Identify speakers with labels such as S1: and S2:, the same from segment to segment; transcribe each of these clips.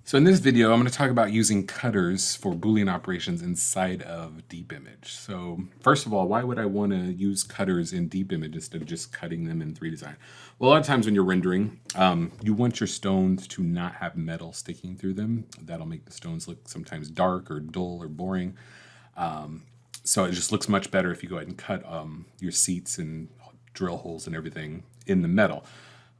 S1: So in this video, I'm going to talk about using cutters for Boolean operations inside of DeepImage. So first of all, why would I want to use cutters in DeepImage instead of just cutting them in 3Design? Well, a lot of times when you're rendering, you want your stones to not have metal sticking through them. That'll make the stones look sometimes dark or dull or boring. So it just looks much better if you go ahead and cut your seats and drill holes and everything in the metal.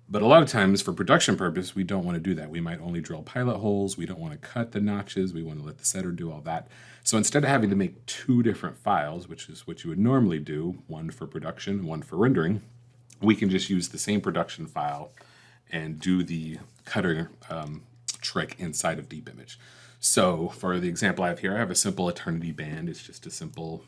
S1: But a lot of times for production purpose, we don't want to do that. We might only drill pilot holes. We don't want to cut the notches. We want to let the setter do all that. So instead of having to make two different files, which is what you would normally do, one for production, one for rendering, we can just use the same production file and do the cutter trick inside of DeepImage. So for the example I have here, I have a simple eternity band. It's just a simple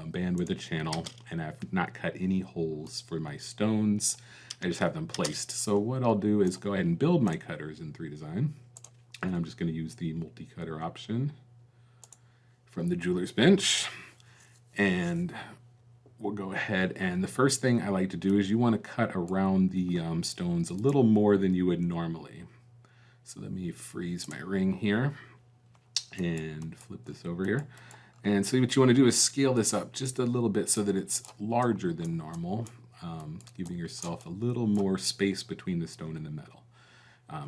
S1: band with a channel, and I've not cut any holes for my stones. I just have them placed. So what I'll do is go ahead and build my cutters in 3Design. And I'm just going to use the multi-cutter option from the jeweler's bench. And we'll go ahead, and the first thing I like to do is you want to cut around the stones a little more than you would normally. So let me freeze my ring here and flip this over here. And so what you want to do is scale this up just a little bit so that it's larger than normal. Giving yourself a little more space between the stone and the metal.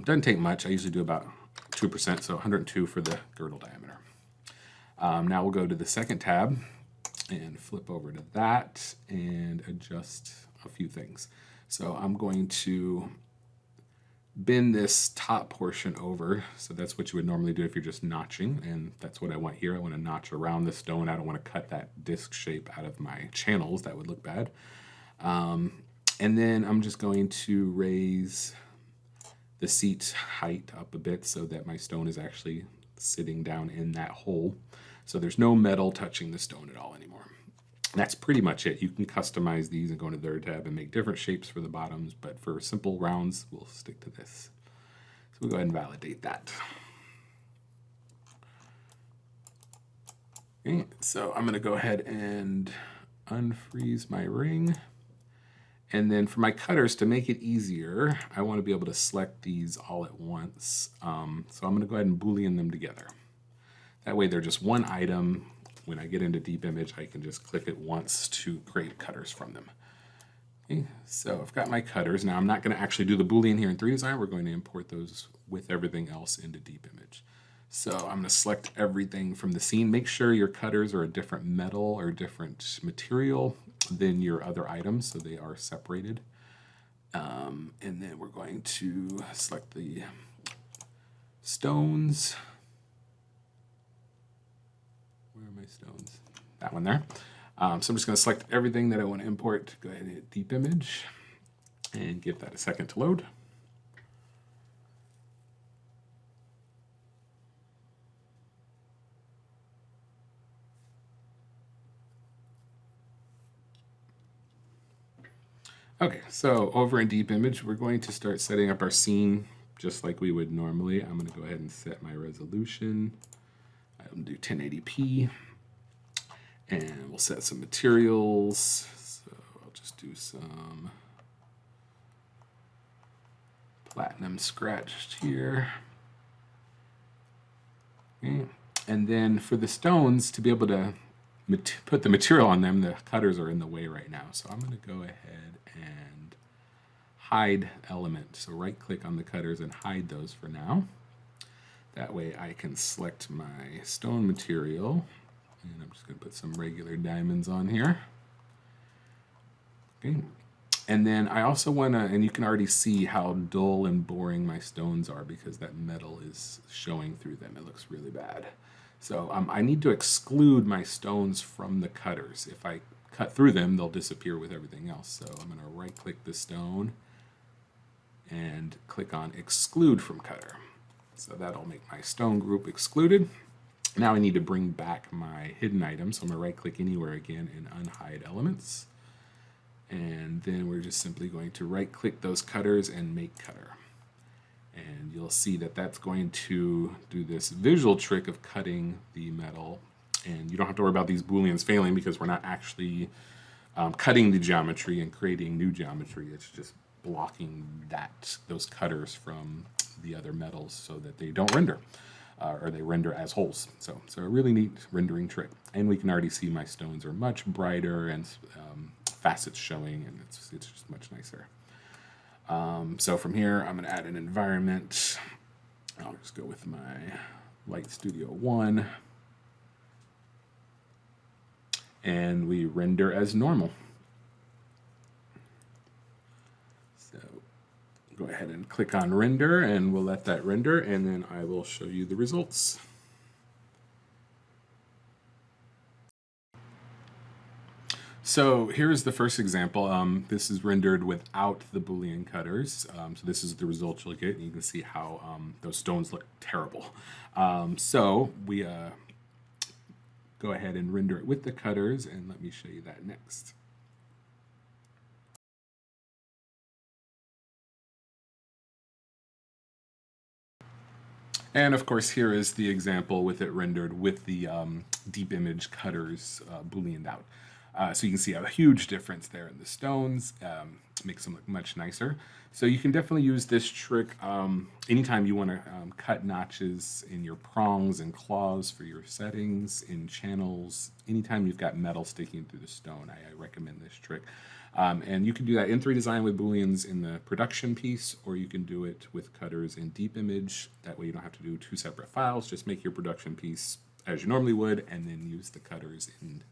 S1: Doesn't take much. I usually do about 2%, so 102 for the girdle diameter. Now we'll go to the second tab and flip over to that and adjust a few things. So I'm going to bend this top portion over. So that's what you would normally do if you're just notching, and that's what I want here. I want to notch around the stone. I don't want to cut that disc shape out of my channels. That would look bad. And then I'm just going to raise the seat height up a bit so that my stone is actually sitting down in that hole. So there's no metal touching the stone at all anymore. And that's pretty much it. You can customize these and go into the third tab and make different shapes for the bottoms, but for simple rounds, we'll stick to this. So we'll go ahead and validate that. Okay, so I'm going to go ahead and unfreeze my ring. And then for my cutters, to make it easier, I want to be able to select these all at once. So I'm going to go ahead and Boolean them together. That way they're just one item. When I get into DeepImage, I can just click it once to create cutters from them. Okay, so I've got my cutters. Now I'm not going to actually do the Boolean here in 3Design. We're going to import those with everything else into DeepImage. So I'm going to select everything from the scene. Make sure your cutters are a different metal or different material than your other items, so they are separated. And then we're going to select the stones. Where are my stones? That one there. So I'm just going to select everything that I want to import. Go ahead and hit DeepImage and give that a second to load. Okay, so over in DeepImage, we're going to start setting up our scene just like we would normally. I'm going to go ahead and set my resolution. I'm going to do 1080p. And we'll set some materials. So I'll just do some platinum scratched here. Okay. And then for the stones, to be able to put the material on them, the cutters are in the way right now. So I'm going to go ahead and hide element. So right click on the cutters and hide those for now. That way I can select my stone material, and I'm just going to put some regular diamonds on here. Okay. And then I also want to, and you can already see how dull and boring my stones are because that metal is showing through them. It looks really bad. So I need to exclude my stones from the cutters. If I cut through them, they'll disappear with everything else. So I'm going to right click the stone and click on exclude from cutter. So that'll make my stone group excluded. Now I need to bring back my hidden item. So I'm going to right click anywhere again and unhide elements. And then we're just simply going to right click those cutters and make cutter. And you'll see that that's going to do this visual trick of cutting the metal. And you don't have to worry about these booleans failing because we're not actually cutting the geometry and creating new geometry. It's just blocking those cutters from the other metals so that they don't render, or they render as holes. So a really neat rendering trick. And we can already see my stones are much brighter and facets showing, and it's just much nicer. So from here, I'm going to add an environment. I'll just go with my Light Studio 1. And we render as normal. So go ahead and click on render, and we'll let that render, and then I will show you the results. So here's the first example. This is rendered without the Boolean cutters. So this is the result you'll get, and you can see how those stones look terrible. So we go ahead and render it with the cutters, and let me show you that next. And of course, here is the example with it rendered with the DeepImage Cutters Booleaned out. So you can see a huge difference there in the stones. Makes them look much nicer. So you can definitely use this trick anytime you want to cut notches in your prongs and claws for your settings, in channels. Anytime you've got metal sticking through the stone, I recommend this trick. And you can do that in 3 Design with Booleans in the production piece, or you can do it with cutters in DeepImage. That way you don't have to do 2 separate files. Just make your production piece as you normally would, and then use the cutters in